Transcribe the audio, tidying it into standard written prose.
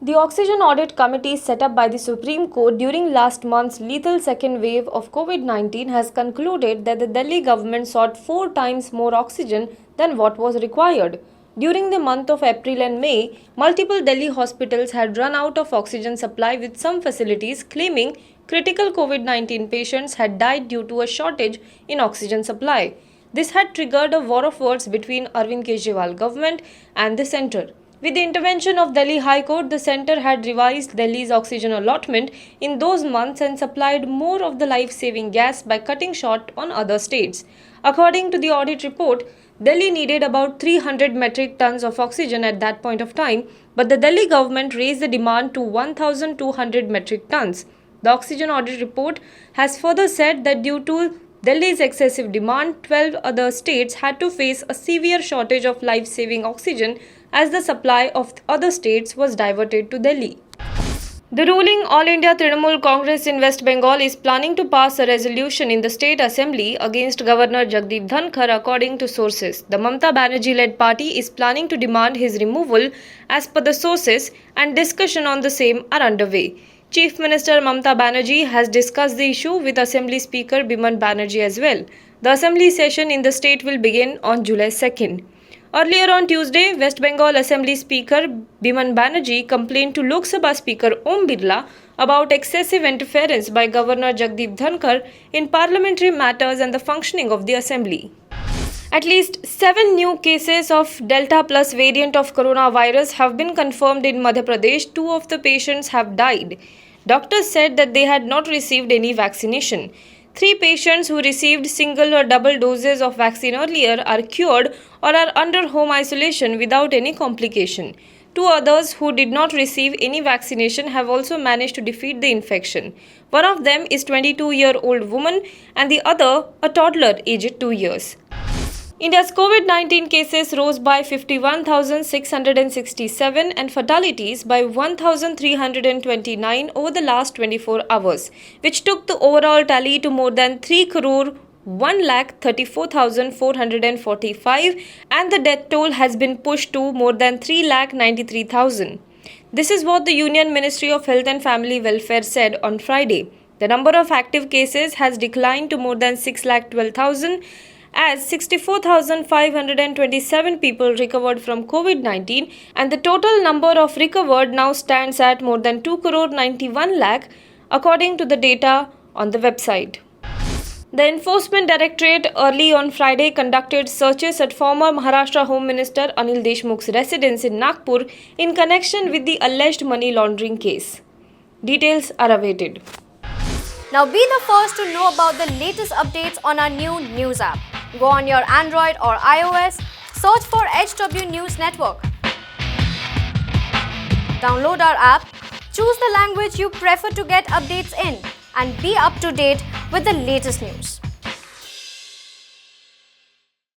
The Oxygen Audit Committee set up by the Supreme Court during last month's lethal second wave of COVID-19 has concluded that the Delhi government sought 4 times more oxygen than what was required. During the month of April and May, multiple Delhi hospitals had run out of oxygen supply, with some facilities claiming critical COVID-19 patients had died due to a shortage in oxygen supply. This had triggered a war of words between Arvind Kejriwal government and the centre. With the intervention of Delhi High Court, the centre had revised Delhi's oxygen allotment in those months and supplied more of the life-saving gas by cutting short on other states. According to the audit report, Delhi needed about 300 metric tons of oxygen at that point of time, but the Delhi government raised the demand to 1,200 metric tons. The oxygen audit report has further said that due to Delhi's excessive demand, 12 other states had to face a severe shortage of life-saving oxygen as the supply of other states was diverted to Delhi. The ruling All India Trinamool Congress in West Bengal is planning to pass a resolution in the State Assembly against Governor Jagdeep Dhankar, according to sources. The Mamata Banerjee-led party is planning to demand his removal as per the sources, and discussion on the same are underway. Chief Minister Mamata Banerjee has discussed the issue with Assembly Speaker Biman Banerjee as well. The Assembly session in the state will begin on July 2nd. Earlier on Tuesday, West Bengal Assembly Speaker Biman Banerjee complained to Lok Sabha Speaker Om Birla about excessive interference by Governor Jagdeep Dhankar in parliamentary matters and the functioning of the Assembly. At least 7 new cases of Delta Plus variant of coronavirus have been confirmed in Madhya Pradesh. 2 of the patients have died. Doctors said that they had not received any vaccination. 3 patients who received single or double doses of vaccine earlier are cured or are under home isolation without any complication. 2 others who did not receive any vaccination have also managed to defeat the infection. One of them is a 22-year-old woman and the other a toddler aged 2 years. India's COVID-19 cases rose by 51,667 and fatalities by 1,329 over the last 24 hours, which took the overall tally to more than 3 crore 1,34,445, and the death toll has been pushed to more than 3,93,000. This is what the Union Ministry of Health and Family Welfare said on Friday. The number of active cases has declined to more than 6,12,000 as 64,527 people recovered from COVID-19, and the total number of recovered now stands at more than 2 crore 91 lakh, according to the data on the website. The Enforcement Directorate early on Friday conducted searches at former Maharashtra Home Minister Anil Deshmukh's residence in Nagpur in connection with the alleged money laundering case. Details are awaited. Now be the first to know about the latest updates on our new news app. Go on your Android or iOS, search for HW News Network. Download our app, choose the language you prefer to get updates in, and be up to date with the latest news.